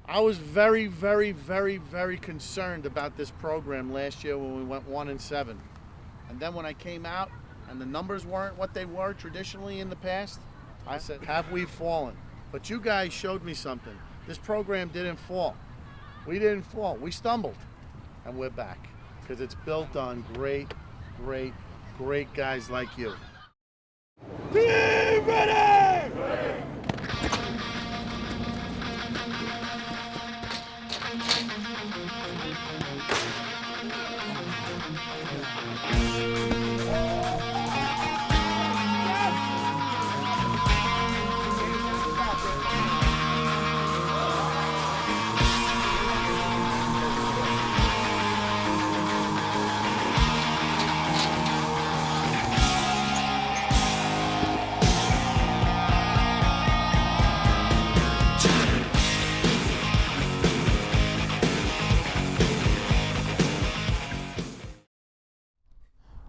I was very, very, very, very concerned about this program last year when we went 1-7. And then when I came out and the numbers weren't what they were traditionally in the past, I said, have we fallen? But you guys showed me something. This program didn't fall. We didn't fall. We stumbled. And we're back. Because it's built on great, great, great guys like you. Be ready! Ready.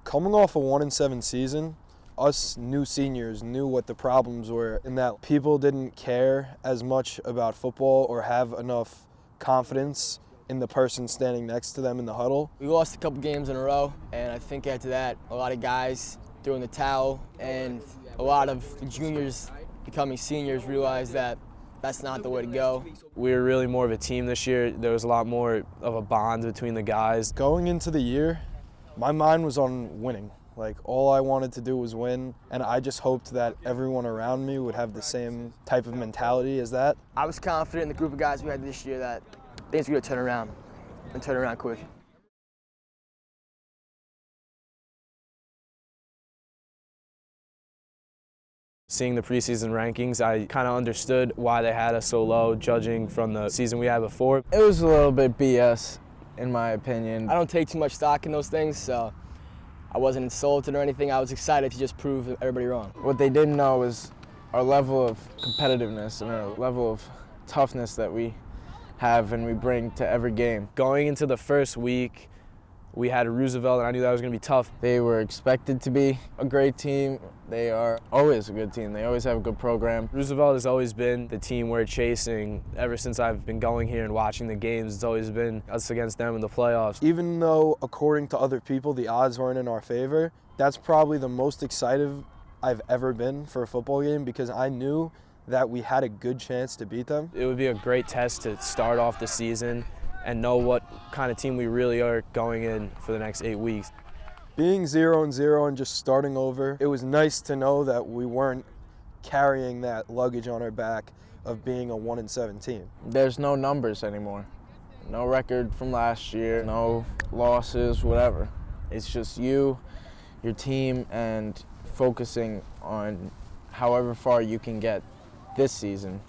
Coming off a 1-7 season, us new seniors knew what the problems were in that people didn't care as much about football or have enough confidence in the person standing next to them in the huddle. We lost a couple games in a row, and I think after that, a lot of guys threw in the towel, and a lot of the juniors becoming seniors realized that that's not the way to go. We were really more of a team this year. There was a lot more of a bond between the guys. Going into the year, my mind was on winning. Like, all I wanted to do was win, and I just hoped that everyone around me would have the same type of mentality as that. I was confident in the group of guys we had this year that things were going to turn around, and turn around quick. Seeing the preseason rankings, I kind of understood why they had us so low, judging from the season we had before. It was a little bit BS, in my opinion. I don't take too much stock in those things, so I wasn't insulted or anything. I was excited to just prove everybody wrong. What they didn't know was our level of competitiveness and our level of toughness that we have and we bring to every game. Going into the first week, we had Roosevelt, and I knew that was going to be tough. They were expected to be a great team. They are always a good team. They always have a good program. Roosevelt has always been the team we're chasing. Ever since I've been going here and watching the games, it's always been us against them in the playoffs. Even though, according to other people, the odds weren't in our favor, that's probably the most excited I've ever been for a football game because I knew that we had a good chance to beat them. It would be a great test to start off the season and know what kind of team we really are going in for the next 8 weeks. Being 0-0 and just starting over, it was nice to know that we weren't carrying that luggage on our back of being a 1-7 team. There's no numbers anymore. No record from last year, no losses, whatever. It's just you, your team, and focusing on however far you can get this season.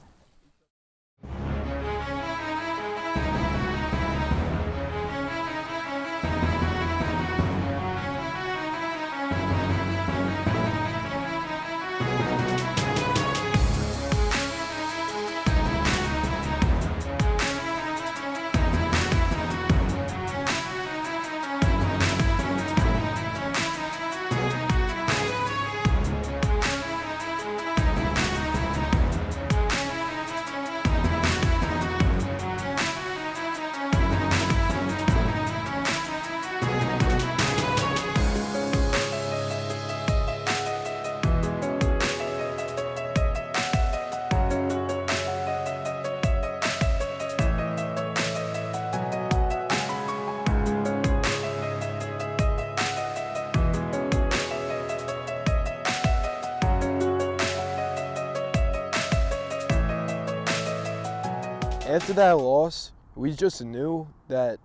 After that loss, we just knew that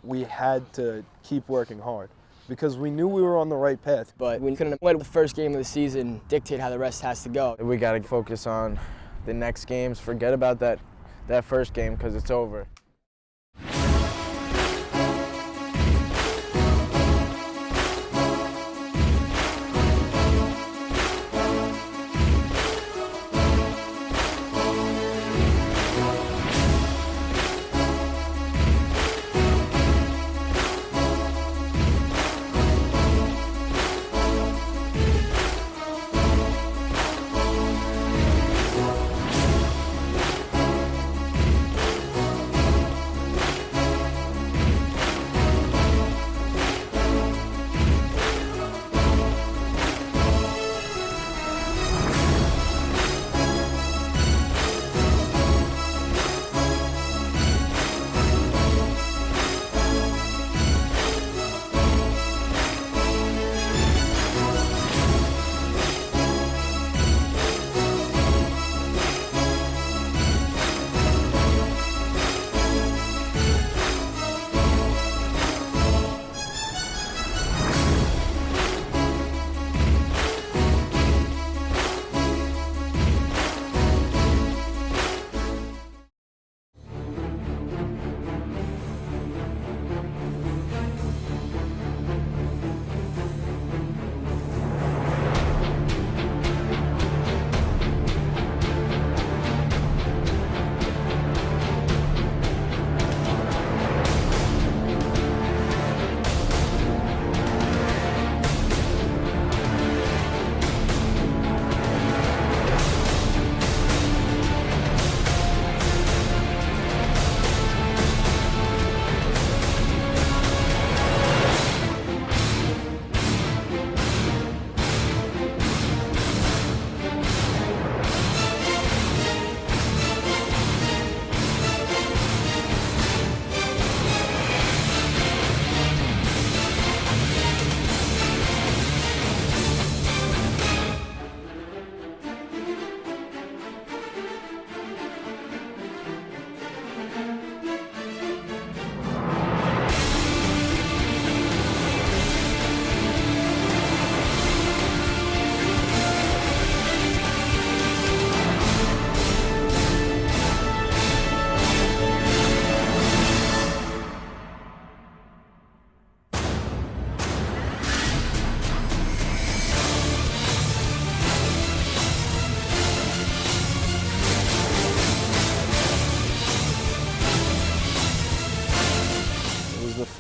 we had to keep working hard because we knew we were on the right path. But we couldn't let the first game of the season dictate how the rest has to go. We got to focus on the next games. Forget about that first game because it's over.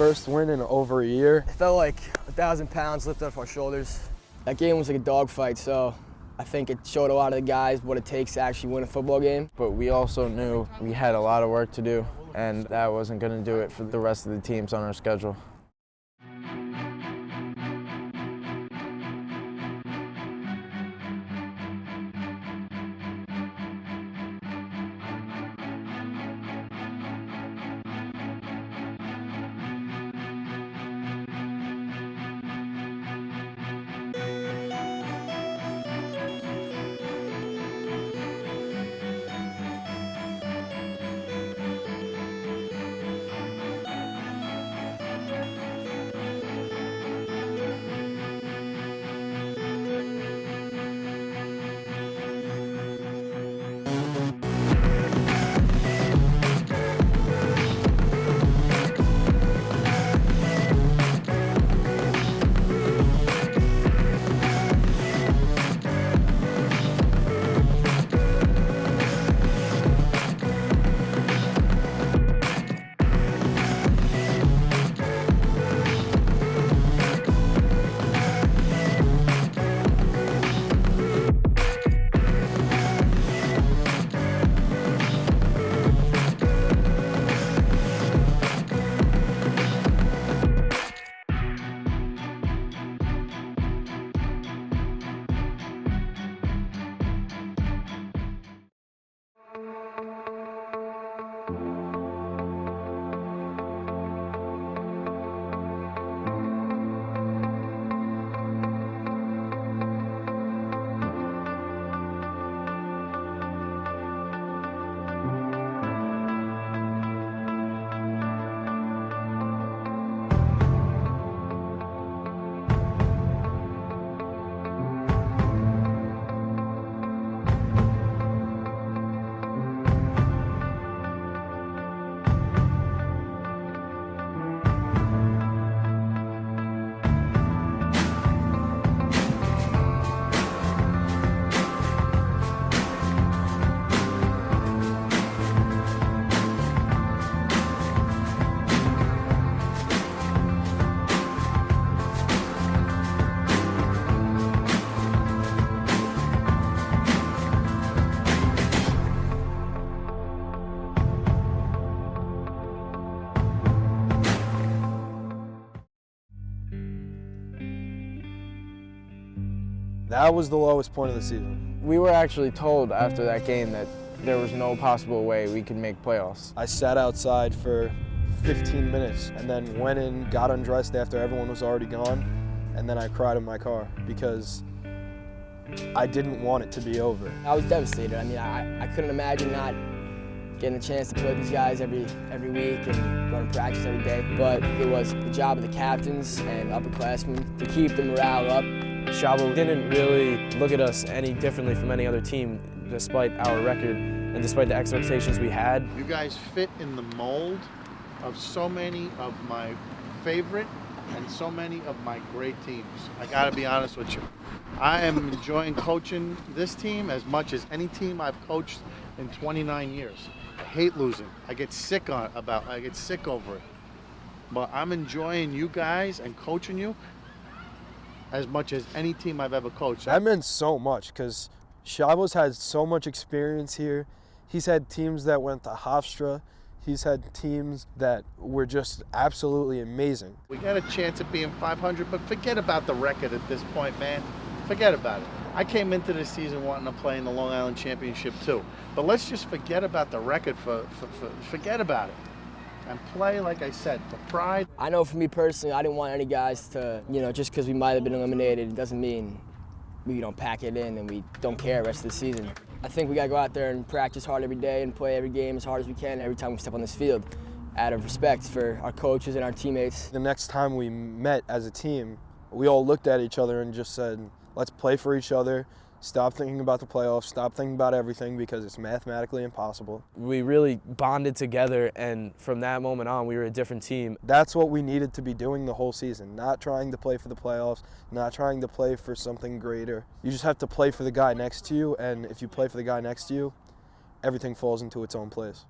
first win in over a year. It felt like 1,000 pounds lifted off our shoulders. That game was like a dogfight, so I think it showed a lot of the guys what it takes to actually win a football game. But we also knew we had a lot of work to do, and that wasn't going to do it for the rest of the teams on our schedule. That was the lowest point of the season. We were actually told after that game that there was no possible way we could make playoffs. I sat outside for 15 minutes and then went in, got undressed after everyone was already gone, and then I cried in my car because I didn't want it to be over. I was devastated. I mean, I couldn't imagine not getting a chance to play with these guys every week and going to practice every day. But it was the job of the captains and upperclassmen to keep the morale up. Chavo didn't really look at us any differently from any other team, despite our record and despite the expectations we had. You guys fit in the mold of so many of my favorite and so many of my great teams. I gotta be honest with you. I am enjoying coaching this team as much as any team I've coached in 29 years. I hate losing. I get sick over it. But I'm enjoying you guys and coaching you as much as any team I've ever coached. That meant so much because Chavo's had so much experience here. He's had teams that went to Hofstra. He's had teams that were just absolutely amazing. We got a chance at being 500, but forget about the record at this point, man. Forget about it. I came into this season wanting to play in the Long Island Championship too. But let's just forget about the record, forget about it. And play, like I said, for pride. I know for me personally, I didn't want any guys to, just because we might have been eliminated, it doesn't mean we don't pack it in and we don't care the rest of the season. I think we got to go out there and practice hard every day and play every game as hard as we can every time we step on this field, out of respect for our coaches and our teammates. The next time we met as a team, we all looked at each other and just said, let's play for each other. Stop thinking about the playoffs, stop thinking about everything because it's mathematically impossible. We really bonded together, and from that moment on, we were a different team. That's what we needed to be doing the whole season, not trying to play for the playoffs, not trying to play for something greater. You just have to play for the guy next to you, and if you play for the guy next to you, everything falls into its own place.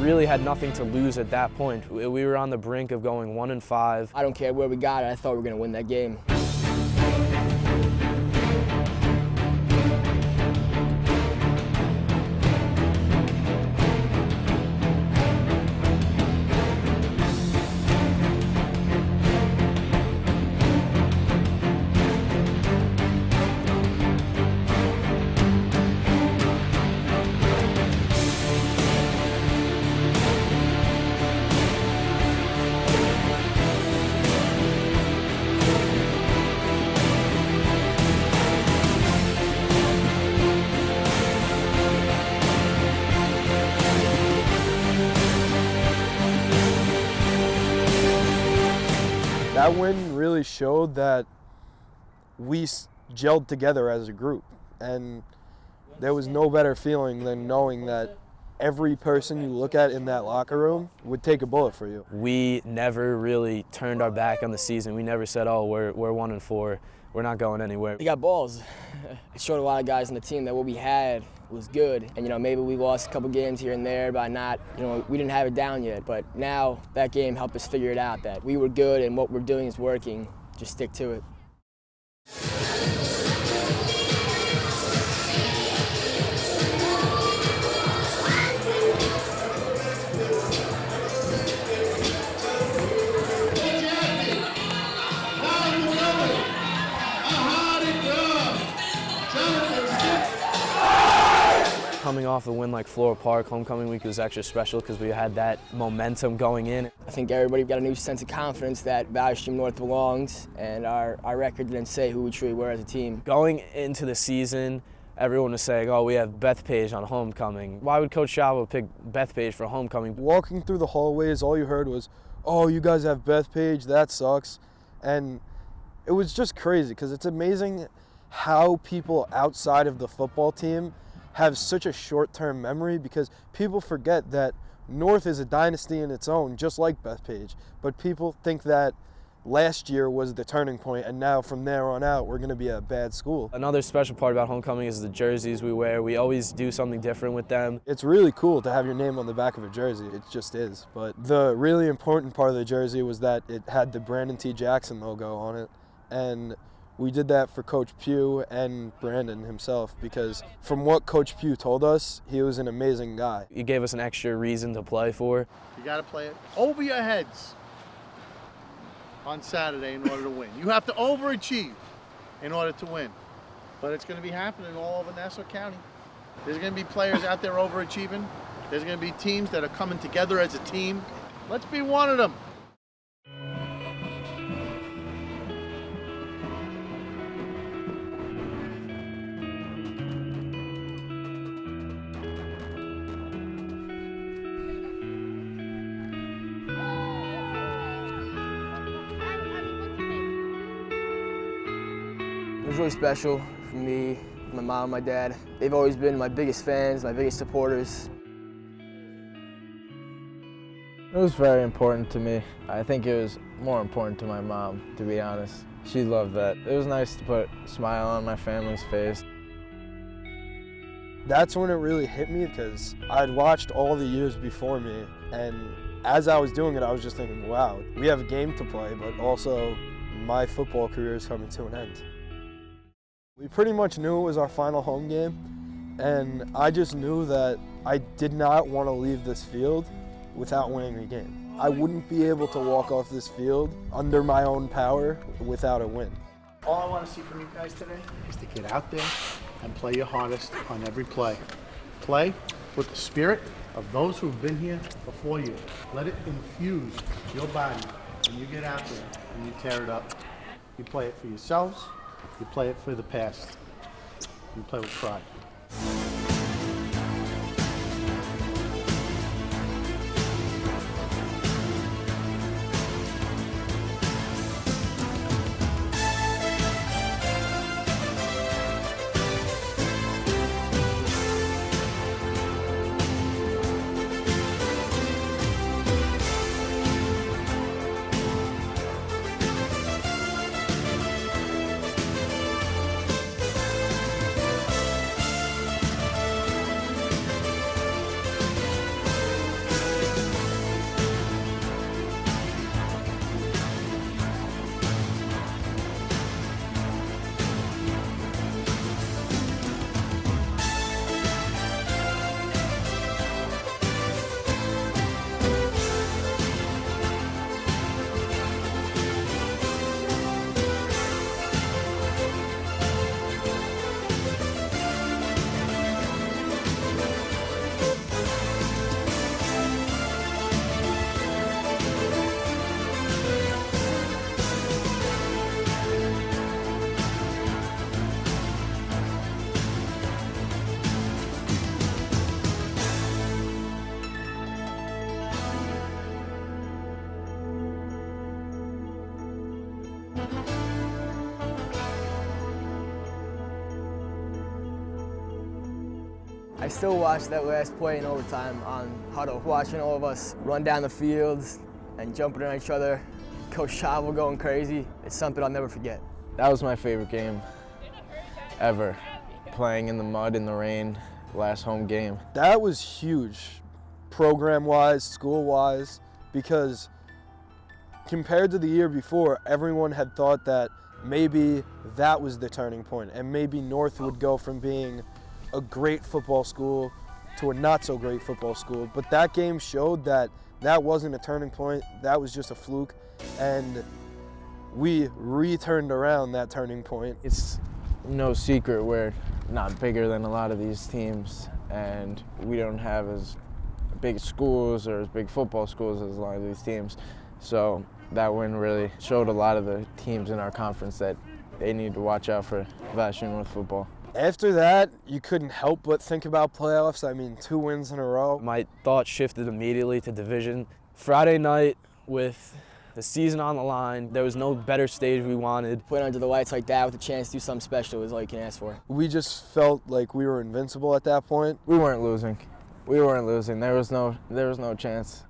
really had nothing to lose at that point. We were on the brink of going 1-5. I don't care where we got it. I thought we were going to win that game. That win really showed that we gelled together as a group, and there was no better feeling than knowing that every person you look at in that locker room would take a bullet for you. We never really turned our back on the season. We never said, oh, we're 1-4. We're not going anywhere. We got balls. It showed a lot of guys on the team that what we had was good. And, maybe we lost a couple games here and there by not, we didn't have it down yet. But now that game helped us figure it out, that we were good and what we're doing is working. Just stick to it. Coming off a win like Floral Park, homecoming week was extra special because we had that momentum going in. I think everybody got a new sense of confidence that Valley Stream North belongs, and our record didn't say who we truly were as a team. Going into the season, everyone was saying, oh, we have Bethpage on homecoming. Why would Coach Schiavo pick Bethpage for homecoming? Walking through the hallways, all you heard was, oh, you guys have Bethpage, that sucks. And it was just crazy because it's amazing how people outside of the football team have such a short-term memory, because people forget that North is a dynasty in its own, just like Bethpage. But people think that last year was the turning point, and now from there on out, we're going to be a bad school. Another special part about homecoming is the jerseys we wear. We always do something different with them. It's really cool to have your name on the back of a jersey. It just is. But the really important part of the jersey was that it had the Brandon T. Jackson logo on it. And we did that for Coach Pugh and Brandon himself, because from what Coach Pugh told us, he was an amazing guy. He gave us an extra reason to play for. You got to play it over your heads on Saturday in order to win. You have to overachieve in order to win. But it's going to be happening all over Nassau County. There's going to be players out there overachieving. There's going to be teams that are coming together as a team. Let's be one of them. It was really special for me, my mom, my dad. They've always been my biggest fans, my biggest supporters. It was very important to me. I think it was more important to my mom, to be honest. She loved that. It was nice to put a smile on my family's face. That's when it really hit me, because I'd watched all the years before me, and as I was doing it, I was just thinking, wow, we have a game to play, but also my football career is coming to an end. We pretty much knew it was our final home game, and I just knew that I did not want to leave this field without winning a game. I wouldn't be able to walk off this field under my own power without a win. All I want to see from you guys today is to get out there and play your hardest on every play. Play with the spirit of those who've been here before you. Let it infuse your body when you get out there and you tear it up. You play it for yourselves. You play it for the past. You play with pride. I still watch that last play in overtime on Huddle, watching all of us run down the fields and jumping on each other. Coach Chavo going crazy. It's something I'll never forget. That was my favorite game ever. Playing in the mud, in the rain, last home game. That was huge, program-wise, school-wise, because compared to the year before, everyone had thought that maybe that was the turning point, and maybe North would go from being a great football school to a not so great football school. But that game showed that that wasn't a turning point, that was just a fluke, and we returned around that turning point. It's no secret we're not bigger than a lot of these teams, and we don't have as big schools or as big football schools as a lot of these teams. So that win really showed a lot of the teams in our conference that they need to watch out for Vashon North football. After that, you couldn't help but think about playoffs. I mean, 2 wins in a row. My thoughts shifted immediately to division. Friday night, with the season on the line, there was no better stage we wanted. Playing under the lights like that with a chance to do something special is all you can ask for. We just felt like we were invincible at that point. We weren't losing. We weren't losing. There was no chance.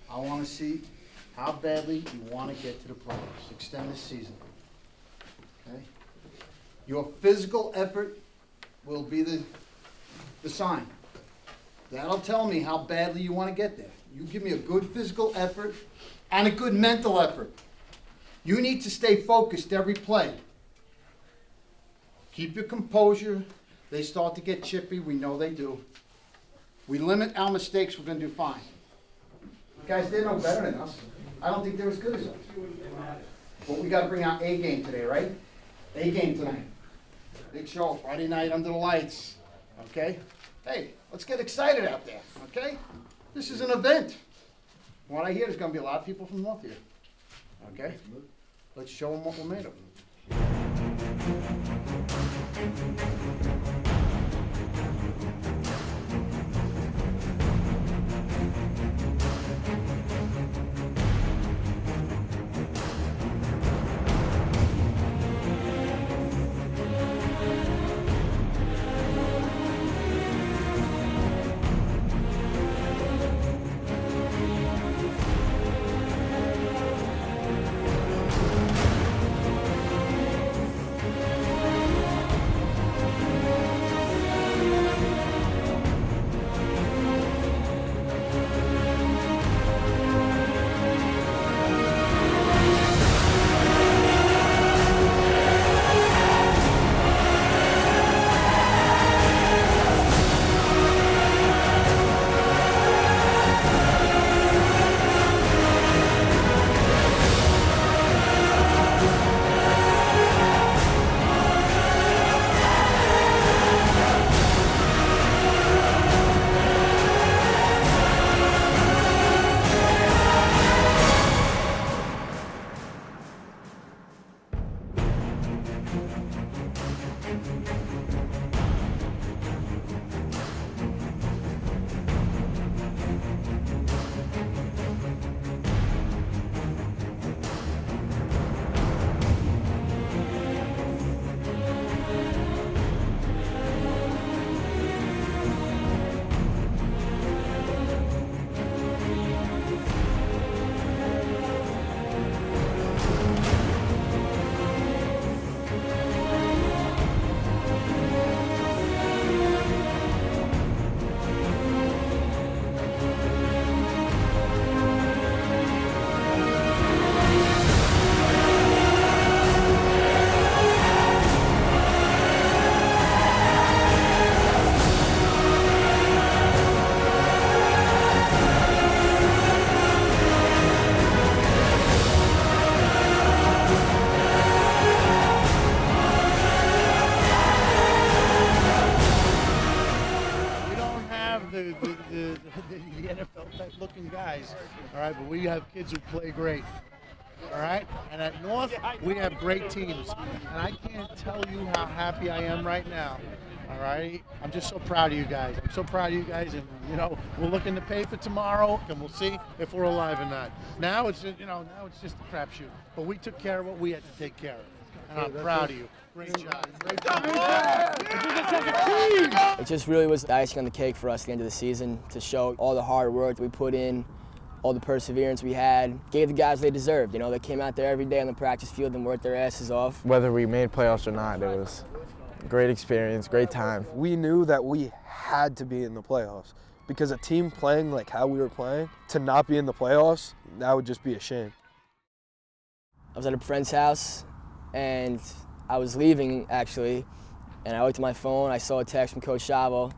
I want to see how badly you want to get to the playoffs. Extend this season. Okay? Your physical effort will be the sign. That'll tell me how badly you want to get there. You give me a good physical effort and a good mental effort. You need to stay focused every play. Keep your composure. They start to get chippy. We know they do. We limit our mistakes. We're going to do fine. Guys, they're no better than us. I don't think they're as good as us. But we got to bring out A game today, right? A game tonight. Big show, Friday night under the lights. Okay? Hey, let's get excited out there, okay? This is an event. From what I hear, there's going to be a lot of people from North here. Okay? Let's show them what we're made of. the NFL type looking guys, all right, but we have kids who play great, all right? And at North, we have great teams. And I can't tell you how happy I am right now, All right? I'm just so proud of you guys. I'm so proud of you guys, and we're looking to pay for tomorrow, and we'll see if we're alive or not. Now it's just, now it's just a crapshoot. But we took care of what we had to take care of, and I'm proud of you. Great job. Great job. It just really was the icing on the cake for us at the end of the season to show all the hard work that we put in, all the perseverance we had, gave the guys they deserved. They came out there every day on the practice field and worked their asses off. Whether we made playoffs or not, it was a great experience, great time. We knew that we had to be in the playoffs because a team playing like how we were playing, to not be in the playoffs, that would just be a shame. I was at a friend's house, and I was leaving, actually, and I looked at my phone. I saw a text from Coach Chavo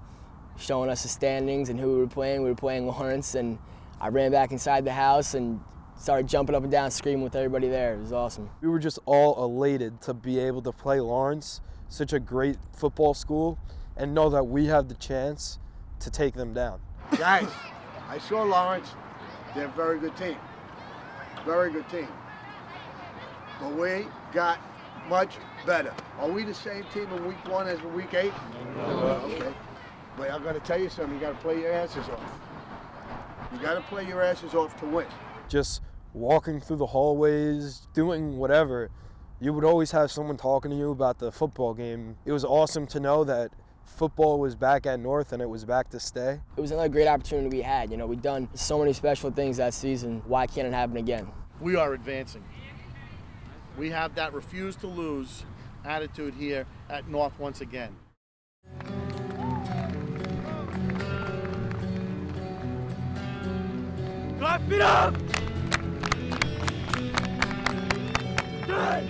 showing us the standings and who we were playing. We were playing Lawrence, and I ran back inside the house and started jumping up and down, screaming with everybody there. It was awesome. We were just all elated to be able to play Lawrence, such a great football school, and know that we have the chance to take them down. Guys, I saw Lawrence. They're a very good team. Very good team. But we got much better. Are we the same team in week 1 as in week 8? Okay. But I'm going to tell you something. You got to play your asses off. You got to play your asses off to win. Just walking through the hallways, doing whatever, you would always have someone talking to you about the football game. It was awesome to know that football was back at North and it was back to stay. It was another great opportunity we had. We've done so many special things that season. Why can't it happen again? We are advancing. We have that refuse to lose attitude here at North once again. Clap it up! Good!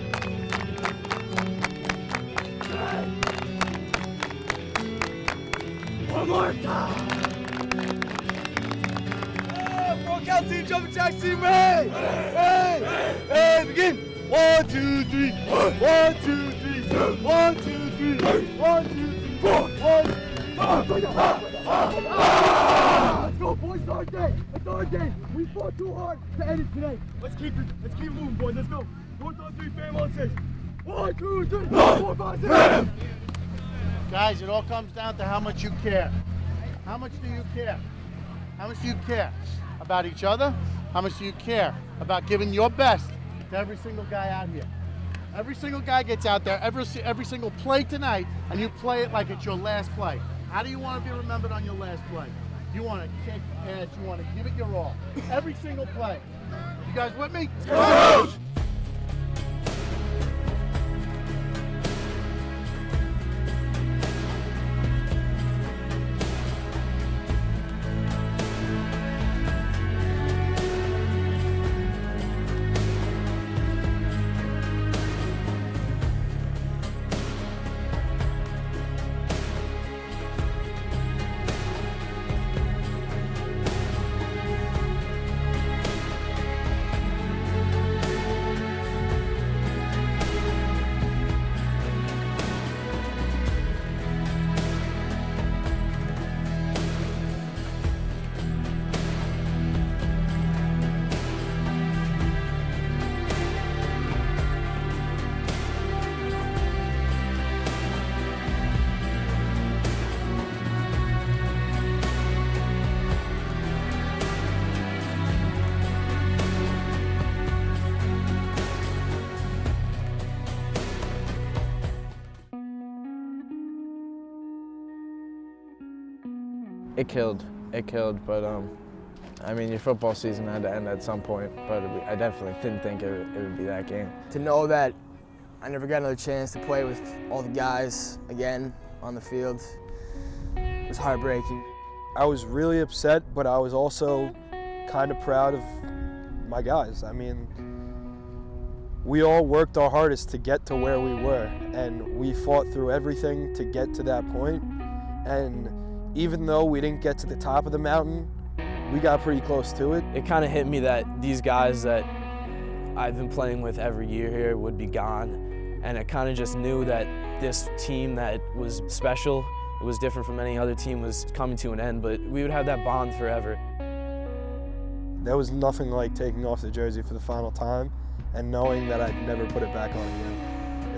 Good! One more time! Brokeout team, jumping jacks team, ready! Hey, begin! 1, 2, 3, 1, 2, 3, 1, 2, 3, 1, 2, 3, 4, 1, 2, 3, let's go, boys, it's our day! It's our day! We fought too hard to end it today. Let's keep it moving, boys, let's go! 4, 3, fam on 6. 1, 2, 3, 4, 5, 6! Guys, it all comes down to how much you care. How much do you care? How much do you care about each other? How much do you care about giving your best to every single guy out here? Every single guy gets out there, every single play tonight, and you play it like it's your last play. How do you want to be remembered on your last play? You want to kick ass, you want to give it your all. Every single play. You guys with me? Coach! It killed, but I mean, your football season had to end at some point, but I definitely didn't think it would be that game. To know that I never got another chance to play with all the guys again on the field, it was heartbreaking. I was really upset, but I was also kind of proud of my guys. I mean, we all worked our hardest to get to where we were, and we fought through everything to get to that point. And even though we didn't get to the top of the mountain, we got pretty close to it. It kind of hit me that these guys that I've been playing with every year here would be gone. And I kind of just knew that this team that was special, it was different from any other team, was coming to an end, but we would have that bond forever. There was nothing like taking off the jersey for the final time and knowing that I'd never put it back on again.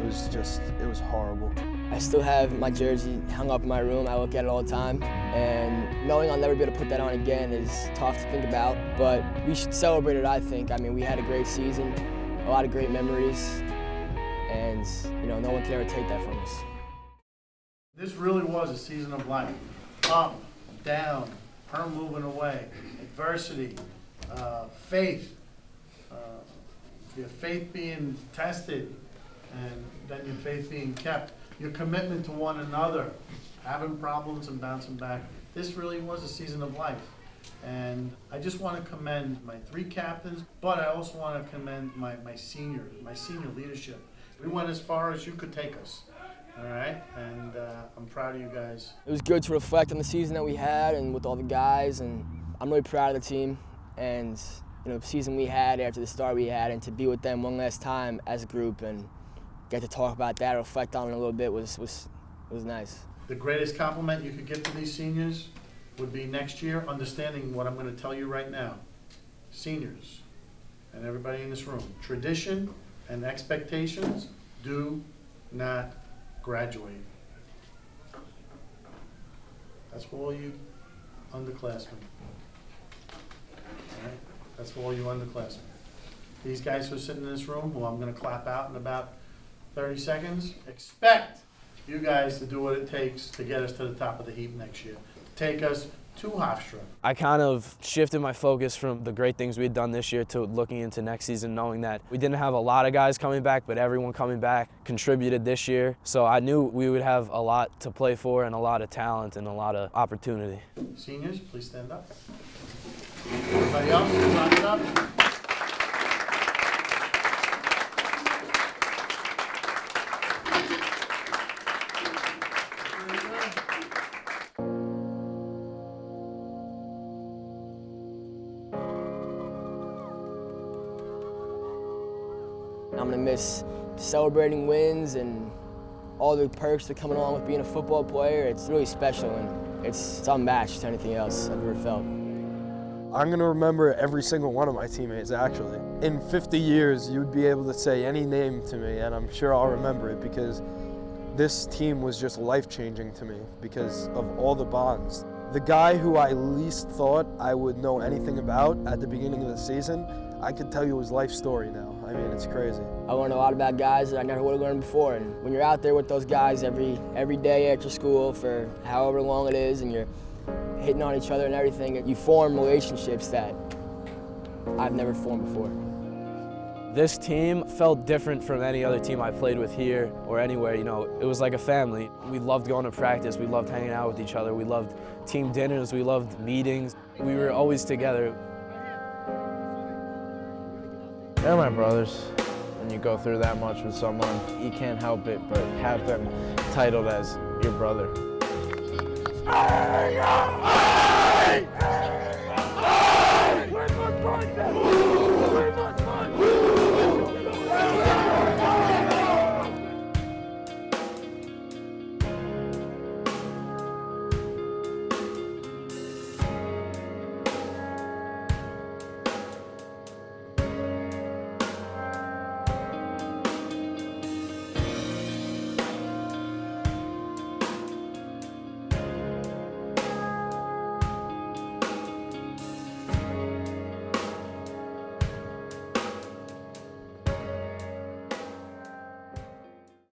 It was horrible. I still have my jersey hung up in my room. I look at it all the time. And knowing I'll never be able to put that on again is tough to think about. But we should celebrate it, I think. I mean, we had a great season, a lot of great memories. And, no one can ever take that from us. This really was a season of life. Up, down, her moving away, adversity, faith, your faith being tested, and then your faith being kept, your commitment to one another, having problems and bouncing back. This really was a season of life. And I just want to commend my 3 captains, but I also want to commend my seniors, my senior leadership. We went as far as you could take us. All right, and I'm proud of you guys. It was good to reflect on the season that we had and with all the guys, and I'm really proud of the team and the season we had after the start we had, and to be with them one last time as a group and get to talk about that, reflect on it a little bit was nice. The greatest compliment you could give to these seniors would be next year, understanding what I'm going to tell you right now. Seniors and everybody in this room, tradition and expectations do not graduate. That's for all you underclassmen. All right? That's for all you underclassmen. These guys who are sitting in this room, who I'm going to clap out in about 30 seconds, expect you guys to do what it takes to get us to the top of the heap next year, to take us to Hofstra. I kind of shifted my focus from the great things we had done this year to looking into next season, knowing that we didn't have a lot of guys coming back, but everyone coming back contributed this year. So I knew we would have a lot to play for and a lot of talent and a lot of opportunity. Seniors, please stand up. Everybody else, round it up. I'm gonna miss celebrating wins and all the perks that come along with being a football player. It's really special, and it's unmatched to anything else I've ever felt. I'm going to remember every single one of my teammates, actually. In 50 years, you'd be able to say any name to me, and I'm sure I'll remember it, because this team was just life-changing to me because of all the bonds. The guy who I least thought I would know anything about at the beginning of the season, I could tell you his life story now. I mean, it's crazy. I learned a lot about guys that I never would have learned before, and when you're out there with those guys every day after school for however long it is, and you're hitting on each other and everything, you form relationships that I've never formed before. This team felt different from any other team I played with here or anywhere. It was like a family. We loved going to practice. We loved hanging out with each other. We loved team dinners. We loved meetings. We were always together. They're my brothers. When you go through that much with someone, you can't help it but have them titled as your brother. Hey! Hey! Hey!